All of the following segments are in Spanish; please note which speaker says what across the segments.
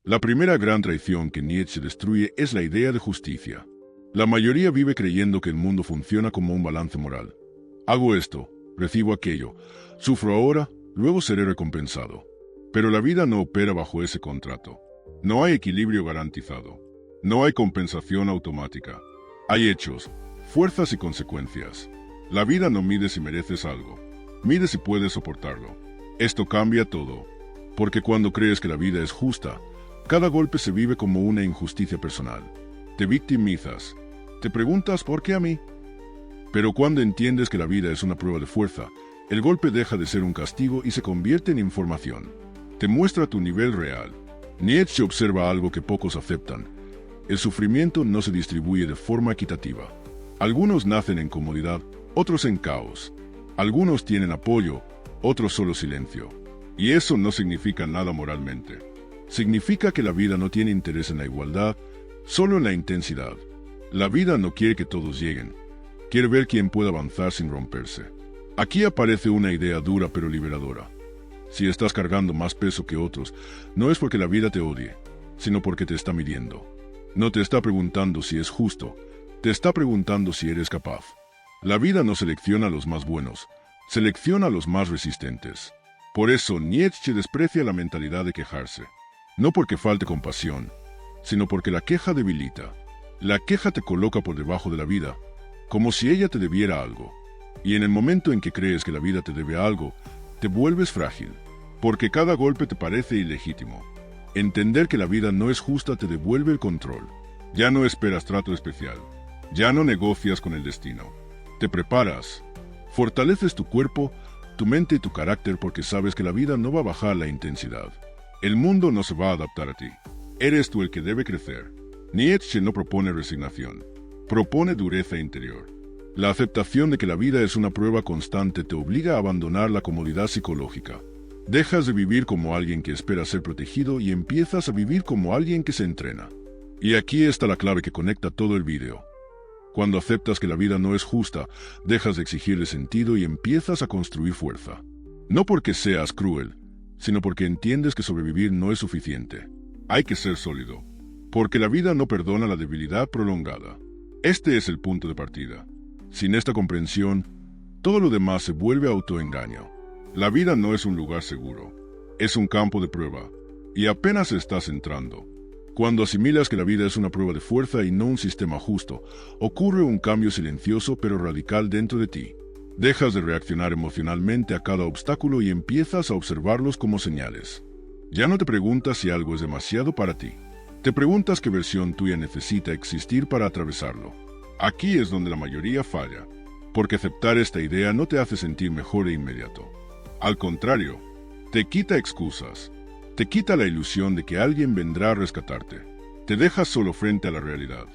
Speaker 1: La primera gran traición que Nietzsche destruye es la idea de justicia. La mayoría vive creyendo que el mundo funciona como un balance moral. Hago esto, recibo aquello, sufro ahora, luego seré recompensado. Pero la vida no opera bajo ese contrato. No hay equilibrio garantizado. No hay compensación automática. Hay hechos, fuerzas y consecuencias. La vida no mide si mereces algo. Mide si puedes soportarlo. Esto cambia todo. Porque cuando crees que la vida es justa, cada golpe se vive como una injusticia personal. Te victimizas. Te preguntas ¿por qué a mí? Pero cuando entiendes que la vida es una prueba de fuerza, el golpe deja de ser un castigo y se convierte en información. Te muestra tu nivel real. Nietzsche observa algo que pocos aceptan. El sufrimiento no se distribuye de forma equitativa. Algunos nacen en comodidad, otros en caos. Algunos tienen apoyo, otros solo silencio. Y eso no significa nada moralmente. Significa que la vida no tiene interés en la igualdad, solo en la intensidad. La vida no quiere que todos lleguen. Quiere ver quién puede avanzar sin romperse. Aquí aparece una idea dura pero liberadora. Si estás cargando más peso que otros, no es porque la vida te odie, sino porque te está midiendo. No te está preguntando si es justo, te está preguntando si eres capaz. La vida no selecciona a los más buenos, selecciona a los más resistentes. Por eso Nietzsche desprecia la mentalidad de quejarse. No porque falte compasión, sino porque la queja debilita. La queja te coloca por debajo de la vida, como si ella te debiera algo. Y en el momento en que crees que la vida te debe algo, te vuelves frágil, porque cada golpe te parece ilegítimo. Entender que la vida no es justa te devuelve el control. Ya no esperas trato especial. Ya no negocias con el destino. Te preparas. Fortaleces tu cuerpo, tu mente y tu carácter porque sabes que la vida no va a bajar la intensidad. El mundo no se va a adaptar a ti. Eres tú el que debe crecer. Nietzsche no propone resignación. Propone dureza interior. La aceptación de que la vida es una prueba constante te obliga a abandonar la comodidad psicológica. Dejas de vivir como alguien que espera ser protegido y empiezas a vivir como alguien que se entrena. Y aquí está la clave que conecta todo el vídeo. Cuando aceptas que la vida no es justa, dejas de exigirle sentido y empiezas a construir fuerza. No porque seas cruel, sino porque entiendes que sobrevivir no es suficiente. Hay que ser sólido. Porque la vida no perdona la debilidad prolongada. Este es el punto de partida. Sin esta comprensión, todo lo demás se vuelve autoengaño. La vida no es un lugar seguro, es un campo de prueba, y apenas estás entrando. Cuando asimilas que la vida es una prueba de fuerza y no un sistema justo, ocurre un cambio silencioso pero radical dentro de ti. Dejas de reaccionar emocionalmente a cada obstáculo y empiezas a observarlos como señales. Ya no te preguntas si algo es demasiado para ti. Te preguntas qué versión tuya necesita existir para atravesarlo. Aquí es donde la mayoría falla, porque aceptar esta idea no te hace sentir mejor de inmediato. Al contrario, te quita excusas, te quita la ilusión de que alguien vendrá a rescatarte, te dejas solo frente a la realidad,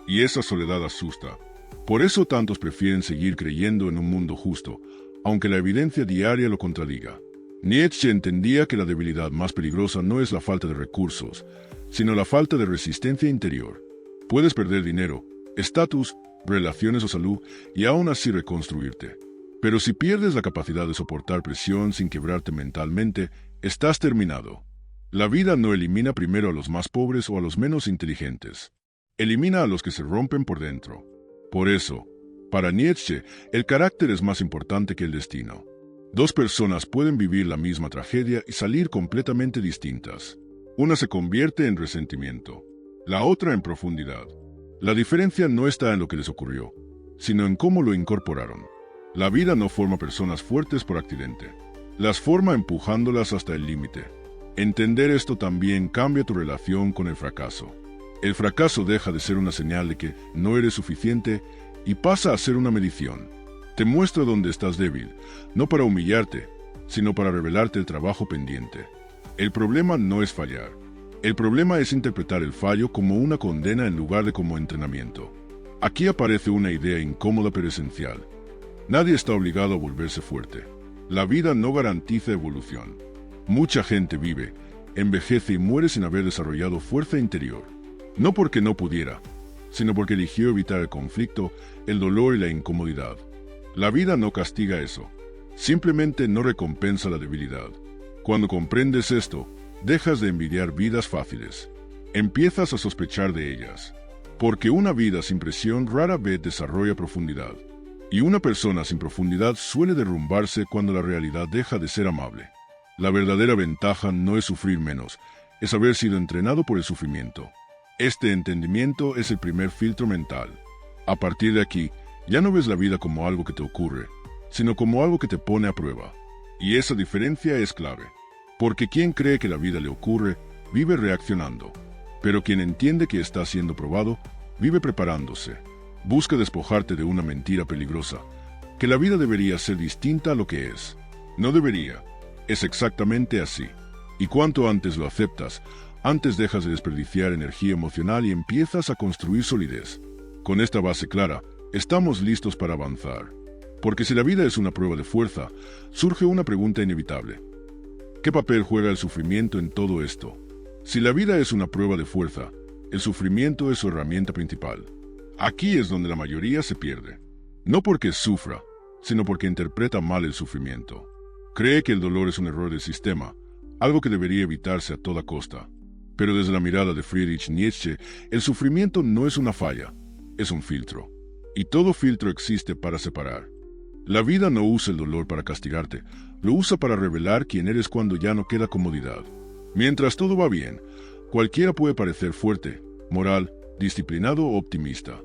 Speaker 1: y esa soledad asusta. Por eso tantos prefieren seguir creyendo en un mundo justo, aunque la evidencia diaria lo contradiga. Nietzsche entendía que la debilidad más peligrosa no es la falta de recursos, sino la falta de resistencia interior. Puedes perder dinero, estatus, relaciones o salud, y aún así reconstruirte. Pero si pierdes la capacidad de soportar presión sin quebrarte mentalmente, estás terminado. La vida no elimina primero a los más pobres o a los menos inteligentes. Elimina a los que se rompen por dentro. Por eso, para Nietzsche, el carácter es más importante que el destino. Dos personas pueden vivir la misma tragedia y salir completamente distintas. Una se convierte en resentimiento, la otra en profundidad. La diferencia no está en lo que les ocurrió, sino en cómo lo incorporaron. La vida no forma personas fuertes por accidente. Las forma empujándolas hasta el límite. Entender esto también cambia tu relación con el fracaso. El fracaso deja de ser una señal de que no eres suficiente y pasa a ser una medición. Te muestra dónde estás débil, no para humillarte, sino para revelarte el trabajo pendiente. El problema no es fallar. El problema es interpretar el fallo como una condena en lugar de como entrenamiento. Aquí aparece una idea incómoda pero esencial. Nadie está obligado a volverse fuerte. La vida no garantiza evolución. Mucha gente vive, envejece y muere sin haber desarrollado fuerza interior. No porque no pudiera, sino porque eligió evitar el conflicto, el dolor y la incomodidad. La vida no castiga eso. Simplemente no recompensa la debilidad. Cuando comprendes esto, Dejas de envidiar vidas fáciles. Empiezas a sospechar de ellas. Porque una vida sin presión rara vez desarrolla profundidad. Y una persona sin profundidad suele derrumbarse cuando la realidad deja de ser amable. La verdadera ventaja no es sufrir menos, es haber sido entrenado por el sufrimiento. Este entendimiento es el primer filtro mental. A partir de aquí, ya no ves la vida como algo que te ocurre, sino como algo que te pone a prueba. Y esa diferencia es clave. Porque quien cree que la vida le ocurre, vive reaccionando. Pero quien entiende que está siendo probado, vive preparándose. Busca despojarte de una mentira peligrosa, que la vida debería ser distinta a lo que es. No debería. Es exactamente así. Y cuanto antes lo aceptas, antes dejas de desperdiciar energía emocional y empiezas a construir solidez. Con esta base clara, estamos listos para avanzar. Porque si la vida es una prueba de fuerza, surge una pregunta inevitable. ¿Qué papel juega el sufrimiento en todo esto? Si la vida es una prueba de fuerza, el sufrimiento es su herramienta principal. Aquí es donde la mayoría se pierde. No porque sufra, sino porque interpreta mal el sufrimiento. Cree que el dolor es un error del sistema, algo que debería evitarse a toda costa. Pero desde la mirada de Friedrich Nietzsche, el sufrimiento no es una falla, es un filtro. Y todo filtro existe para separar. La vida no usa el dolor para castigarte, lo usa para revelar quién eres cuando ya no queda comodidad. Mientras todo va bien, cualquiera puede parecer fuerte, moral, disciplinado o optimista.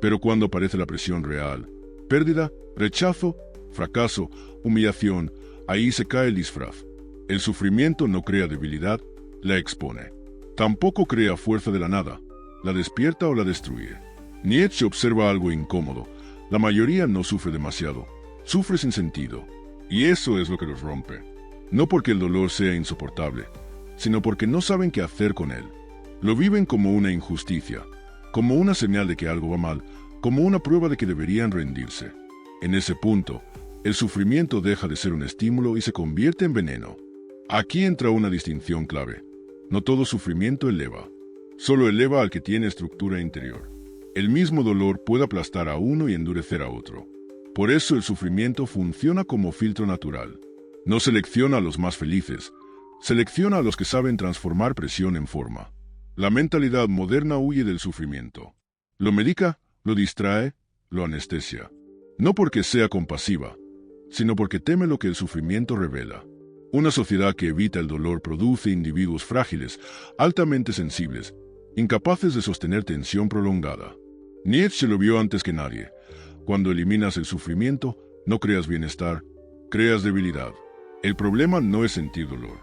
Speaker 1: Pero cuando aparece la presión real, pérdida, rechazo, fracaso, humillación, ahí se cae el disfraz. El sufrimiento no crea debilidad, la expone. Tampoco crea fuerza de la nada, la despierta o la destruye. Nietzsche observa algo incómodo. La mayoría no sufre demasiado, sufre sin sentido. Y eso es lo que los rompe. No porque el dolor sea insoportable, sino porque no saben qué hacer con él. Lo viven como una injusticia, como una señal de que algo va mal, como una prueba de que deberían rendirse. En ese punto, el sufrimiento deja de ser un estímulo y se convierte en veneno. Aquí entra una distinción clave. No todo sufrimiento eleva, solo eleva al que tiene estructura interior. El mismo dolor puede aplastar a uno y endurecer a otro. Por eso el sufrimiento funciona como filtro natural. No selecciona a los más felices, selecciona a los que saben transformar presión en forma. La mentalidad moderna huye del sufrimiento. Lo medica, lo distrae, lo anestesia. No porque sea compasiva, sino porque teme lo que el sufrimiento revela. Una sociedad que evita el dolor produce individuos frágiles, altamente sensibles, incapaces de sostener tensión prolongada. Nietzsche lo vio antes que nadie. Cuando eliminas el sufrimiento, no creas bienestar, creas debilidad. El problema no es sentir dolor.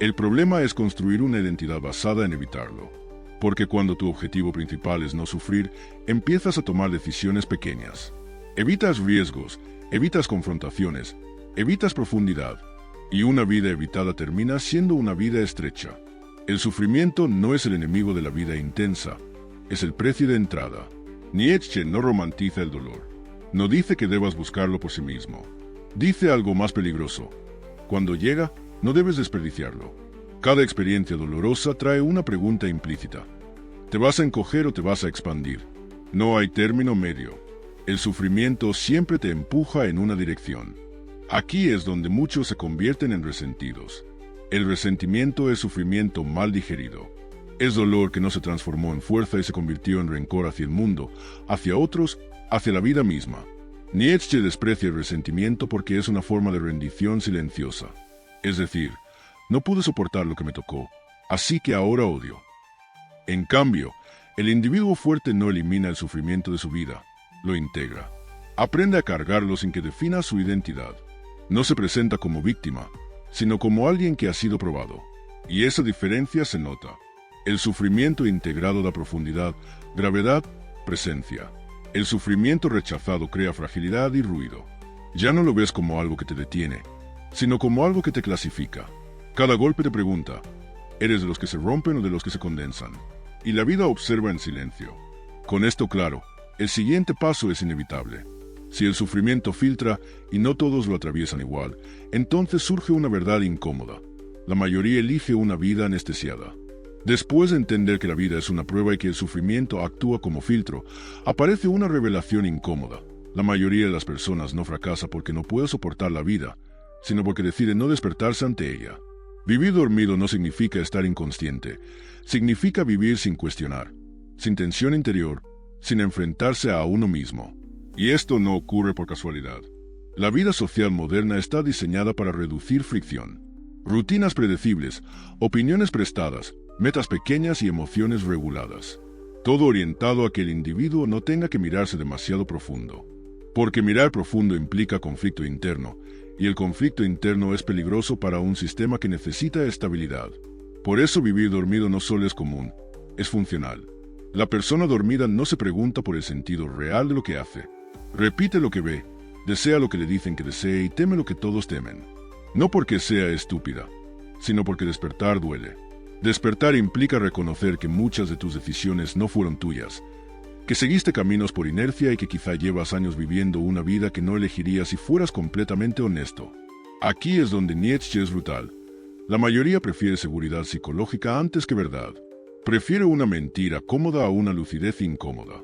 Speaker 1: El problema es construir una identidad basada en evitarlo. Porque cuando tu objetivo principal es no sufrir, empiezas a tomar decisiones pequeñas. Evitas riesgos, evitas confrontaciones, evitas profundidad. Y una vida evitada termina siendo una vida estrecha. El sufrimiento no es el enemigo de la vida intensa, es el precio de entrada. Nietzsche no romantiza el dolor. No dice que debas buscarlo por sí mismo. Dice algo más peligroso. Cuando llega, no debes desperdiciarlo. Cada experiencia dolorosa trae una pregunta implícita. ¿Te vas a encoger o te vas a expandir? No hay término medio. El sufrimiento siempre te empuja en una dirección. Aquí es donde muchos se convierten en resentidos. El resentimiento es sufrimiento mal digerido. Es dolor que no se transformó en fuerza y se convirtió en rencor hacia el mundo, hacia otros, hacia la vida misma. Nietzsche desprecia el resentimiento porque es una forma de rendición silenciosa. Es decir, no pude soportar lo que me tocó, así que ahora odio. En cambio, el individuo fuerte no elimina el sufrimiento de su vida, lo integra. Aprende a cargarlo sin que defina su identidad. No se presenta como víctima, sino como alguien que ha sido probado. Y esa diferencia se nota. El sufrimiento integrado da profundidad, gravedad, presencia. El sufrimiento rechazado crea fragilidad y ruido. Ya no lo ves como algo que te detiene, sino como algo que te clasifica. Cada golpe te pregunta, ¿eres de los que se rompen o de los que se condensan? Y la vida observa en silencio. Con esto claro, el siguiente paso es inevitable. Si el sufrimiento filtra y no todos lo atraviesan igual, entonces surge una verdad incómoda. La mayoría elige una vida anestesiada. Después de entender que la vida es una prueba y que el sufrimiento actúa como filtro, aparece una revelación incómoda. La mayoría de las personas no fracasa porque no puede soportar la vida, sino porque decide no despertarse ante ella. Vivir dormido no significa estar inconsciente, significa vivir sin cuestionar, sin tensión interior, sin enfrentarse a uno mismo. Y esto no ocurre por casualidad. La vida social moderna está diseñada para reducir fricción. Rutinas predecibles, opiniones prestadas, metas pequeñas y emociones reguladas. Todo orientado a que el individuo no tenga que mirarse demasiado profundo. Porque mirar profundo implica conflicto interno, y el conflicto interno es peligroso para un sistema que necesita estabilidad. Por eso vivir dormido no solo es común, es funcional. La persona dormida no se pregunta por el sentido real de lo que hace. Repite lo que ve, desea lo que le dicen que desee y teme lo que todos temen. No porque sea estúpida, sino porque despertar duele. Despertar implica reconocer que muchas de tus decisiones no fueron tuyas, que seguiste caminos por inercia y que quizá llevas años viviendo una vida que no elegirías si fueras completamente honesto. Aquí es donde Nietzsche es brutal. La mayoría prefiere seguridad psicológica antes que verdad. Prefiere una mentira cómoda a una lucidez incómoda.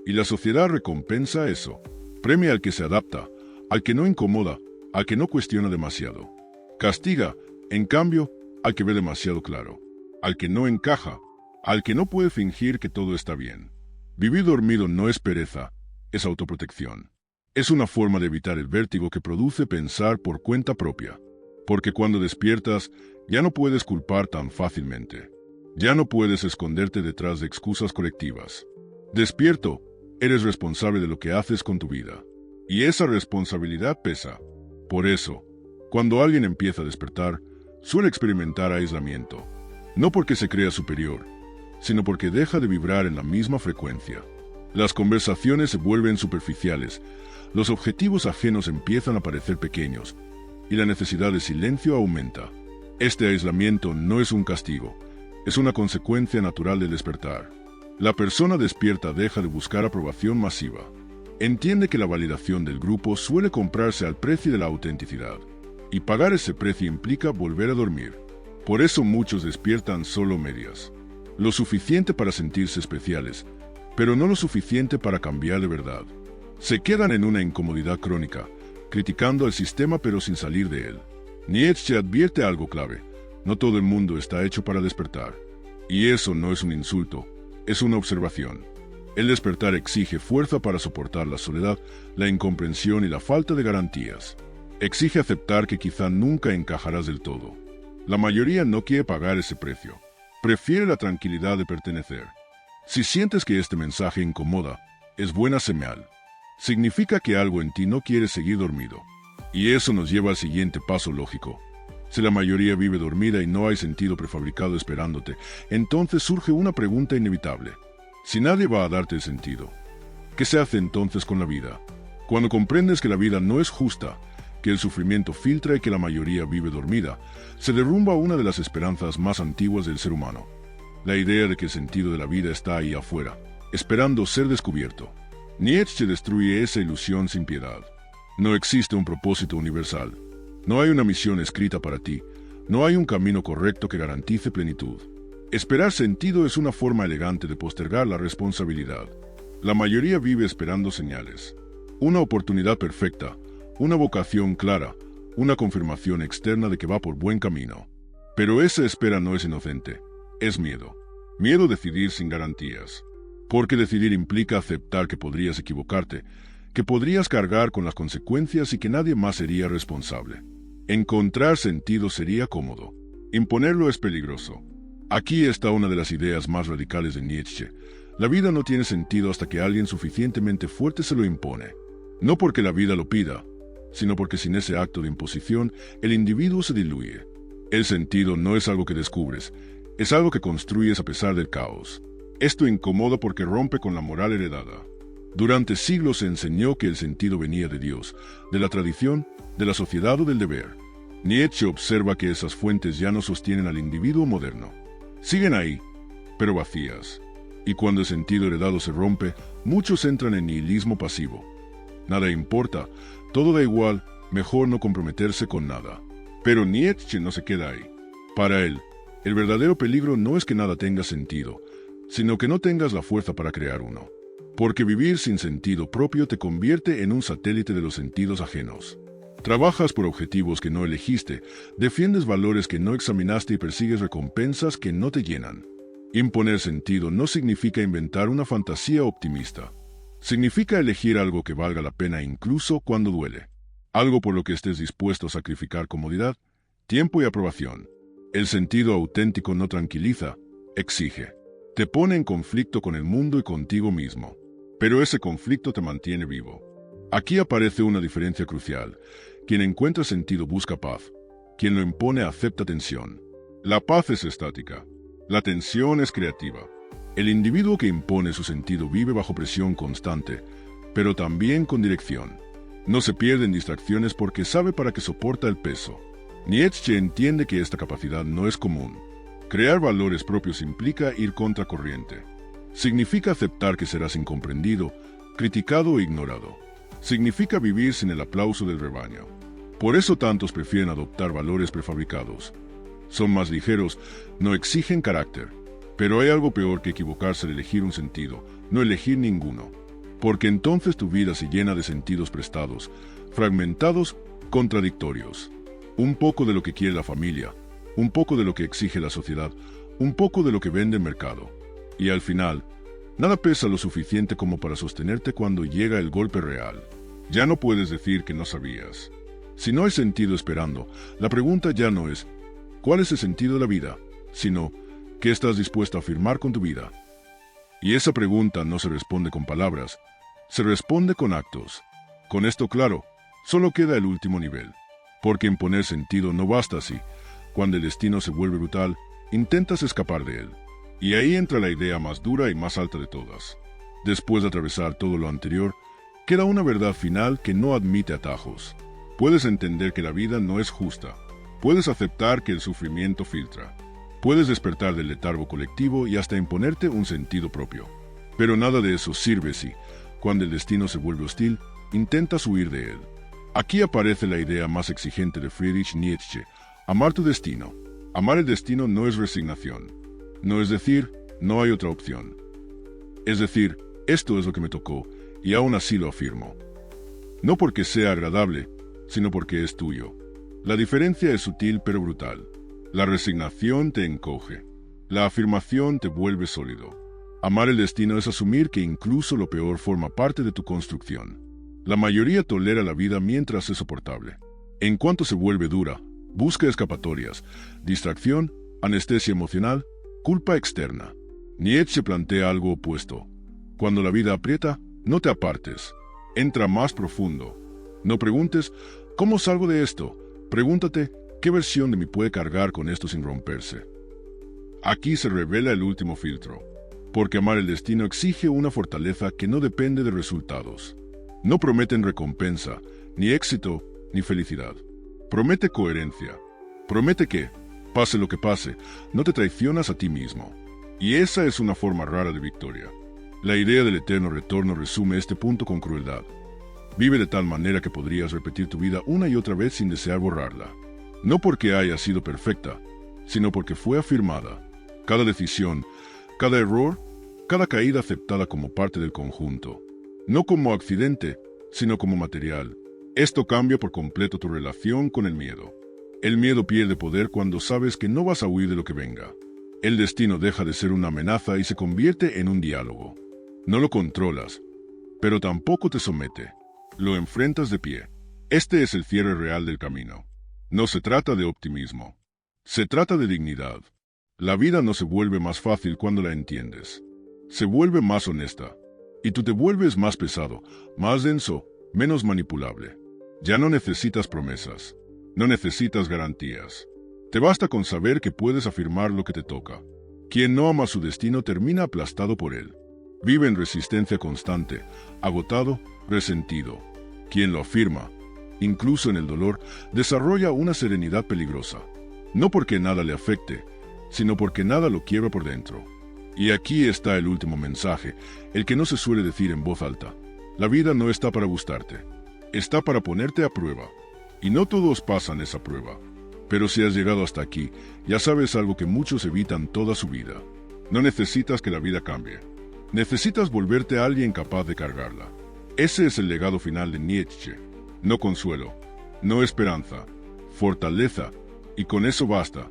Speaker 1: Y la sociedad recompensa eso. Premia al que se adapta, al que no incomoda, al que no cuestiona demasiado. Castiga, en cambio, al que ve demasiado claro, al que no encaja, al que no puede fingir que todo está bien. Vivir dormido no es pereza, es autoprotección. Es una forma de evitar el vértigo que produce pensar por cuenta propia. Porque cuando despiertas, ya no puedes culpar tan fácilmente. Ya no puedes esconderte detrás de excusas colectivas. Despierto, eres responsable de lo que haces con tu vida. Y esa responsabilidad pesa. Por eso, cuando alguien empieza a despertar, suele experimentar aislamiento. No porque se crea superior, sino porque deja de vibrar en la misma frecuencia. Las conversaciones se vuelven superficiales, los objetivos ajenos empiezan a parecer pequeños, y la necesidad de silencio aumenta. Este aislamiento no es un castigo, es una consecuencia natural del despertar. La persona despierta deja de buscar aprobación masiva. Entiende que la validación del grupo suele comprarse al precio de la autenticidad, y pagar ese precio implica volver a dormir. Por eso muchos despiertan solo medias. Lo suficiente para sentirse especiales, pero no lo suficiente para cambiar de verdad. Se quedan en una incomodidad crónica, criticando al sistema pero sin salir de él. Nietzsche advierte algo clave: no todo el mundo está hecho para despertar. Y eso no es un insulto, es una observación. El despertar exige fuerza para soportar la soledad, la incomprensión y la falta de garantías. Exige aceptar que quizá nunca encajarás del todo. La mayoría no quiere pagar ese precio. Prefiere la tranquilidad de pertenecer. Si sientes que este mensaje incomoda, es buena señal. Significa que algo en ti no quiere seguir dormido. Y eso nos lleva al siguiente paso lógico. Si la mayoría vive dormida y no hay sentido prefabricado esperándote, entonces surge una pregunta inevitable. Si nadie va a darte el sentido, ¿qué se hace entonces con la vida? Cuando comprendes que la vida no es justa, que el sufrimiento filtra y que la mayoría vive dormida, se derrumba una de las esperanzas más antiguas del ser humano. La idea de que el sentido de la vida está ahí afuera, esperando ser descubierto. Nietzsche destruye esa ilusión sin piedad. No existe un propósito universal. No hay una misión escrita para ti. No hay un camino correcto que garantice plenitud. Esperar sentido es una forma elegante de postergar la responsabilidad. La mayoría vive esperando señales. Una oportunidad perfecta, una vocación clara, una confirmación externa de que va por buen camino. Pero esa espera no es inocente, es miedo. Miedo a decidir sin garantías. Porque decidir implica aceptar que podrías equivocarte, que podrías cargar con las consecuencias y que nadie más sería responsable. Encontrar sentido sería cómodo. Imponerlo es peligroso. Aquí está una de las ideas más radicales de Nietzsche. La vida no tiene sentido hasta que alguien suficientemente fuerte se lo impone. No porque la vida lo pida, sino porque sin ese acto de imposición, el individuo se diluye. El sentido no es algo que descubres, es algo que construyes a pesar del caos. Esto incomoda porque rompe con la moral heredada. Durante siglos se enseñó que el sentido venía de Dios, de la tradición, de la sociedad o del deber. Nietzsche observa que esas fuentes ya no sostienen al individuo moderno. Siguen ahí, pero vacías. Y cuando el sentido heredado se rompe, muchos entran en nihilismo pasivo. Nada importa, todo da igual, mejor no comprometerse con nada. Pero Nietzsche no se queda ahí. Para él, el verdadero peligro no es que nada tenga sentido, sino que no tengas la fuerza para crear uno. Porque vivir sin sentido propio te convierte en un satélite de los sentidos ajenos. Trabajas por objetivos que no elegiste, defiendes valores que no examinaste y persigues recompensas que no te llenan. Imponer sentido no significa inventar una fantasía optimista. Significa elegir algo que valga la pena incluso cuando duele. Algo por lo que estés dispuesto a sacrificar comodidad, tiempo y aprobación. El sentido auténtico no tranquiliza, exige. Te pone en conflicto con el mundo y contigo mismo. Pero ese conflicto te mantiene vivo. Aquí aparece una diferencia crucial. Quien encuentra sentido busca paz. Quien lo impone acepta tensión. La paz es estática. La tensión es creativa. El individuo que impone su sentido vive bajo presión constante, pero también con dirección. No se pierde en distracciones porque sabe para qué soporta el peso. Nietzsche entiende que esta capacidad no es común. Crear valores propios implica ir contra corriente. Significa aceptar que serás incomprendido, criticado o ignorado. Significa vivir sin el aplauso del rebaño. Por eso tantos prefieren adoptar valores prefabricados. Son más ligeros, no exigen carácter. Pero hay algo peor que equivocarse al elegir un sentido, no elegir ninguno. Porque entonces tu vida se llena de sentidos prestados, fragmentados, contradictorios. Un poco de lo que quiere la familia, un poco de lo que exige la sociedad, un poco de lo que vende el mercado. Y al final, nada pesa lo suficiente como para sostenerte cuando llega el golpe real. Ya no puedes decir que no sabías. Si no hay sentido esperando, la pregunta ya no es ¿cuál es el sentido de la vida?, sino ¿qué estás dispuesto a afirmar con tu vida? Y esa pregunta no se responde con palabras, se responde con actos. Con esto claro, solo queda el último nivel. Porque imponer sentido no basta así. Cuando el destino se vuelve brutal, intentas escapar de él. Y ahí entra la idea más dura y más alta de todas. Después de atravesar todo lo anterior, queda una verdad final que no admite atajos. Puedes entender que la vida no es justa. Puedes aceptar que el sufrimiento filtra. Puedes despertar del letargo colectivo y hasta imponerte un sentido propio. Pero nada de eso sirve si, cuando el destino se vuelve hostil, intentas huir de él. Aquí aparece la idea más exigente de Friedrich Nietzsche: amar tu destino. Amar el destino no es resignación. No es decir, no hay otra opción. Es decir, esto es lo que me tocó, y aún así lo afirmo. No porque sea agradable, sino porque es tuyo. La diferencia es sutil pero brutal. La resignación te encoge. La afirmación te vuelve sólido. Amar el destino es asumir que incluso lo peor forma parte de tu construcción. La mayoría tolera la vida mientras es soportable. En cuanto se vuelve dura, busca escapatorias, distracción, anestesia emocional, culpa externa. Nietzsche plantea algo opuesto. Cuando la vida aprieta, no te apartes. Entra más profundo. No preguntes, ¿cómo salgo de esto? Pregúntate, ¿qué versión de mí puede cargar con esto sin romperse? Aquí se revela el último filtro. Porque amar el destino exige una fortaleza que no depende de resultados. No prometen recompensa, ni éxito, ni felicidad. Promete coherencia. Promete que, pase lo que pase, no te traicionas a ti mismo. Y esa es una forma rara de victoria. La idea del eterno retorno resume este punto con crueldad. Vive de tal manera que podrías repetir tu vida una y otra vez sin desear borrarla. No porque haya sido perfecta, sino porque fue afirmada. Cada decisión, cada error, cada caída aceptada como parte del conjunto. No como accidente, sino como material. Esto cambia por completo tu relación con el miedo. El miedo pierde poder cuando sabes que no vas a huir de lo que venga. El destino deja de ser una amenaza y se convierte en un diálogo. No lo controlas, pero tampoco te somete. Lo enfrentas de pie. Este es el cierre real del camino. No se trata de optimismo. Se trata de dignidad. La vida no se vuelve más fácil cuando la entiendes. Se vuelve más honesta. Y tú te vuelves más pesado, más denso, menos manipulable. Ya no necesitas promesas. No necesitas garantías. Te basta con saber que puedes afirmar lo que te toca. Quien no ama su destino termina aplastado por él. Vive en resistencia constante, agotado, resentido. Quien lo afirma, incluso en el dolor, desarrolla una serenidad peligrosa. No porque nada le afecte, sino porque nada lo quiebra por dentro. Y aquí está el último mensaje, el que no se suele decir en voz alta. La vida no está para gustarte, está para ponerte a prueba. Y no todos pasan esa prueba. Pero si has llegado hasta aquí, ya sabes algo que muchos evitan toda su vida. No necesitas que la vida cambie. Necesitas volverte a alguien capaz de cargarla. Ese es el legado final de Nietzsche. No consuelo, no esperanza, fortaleza, y con eso basta.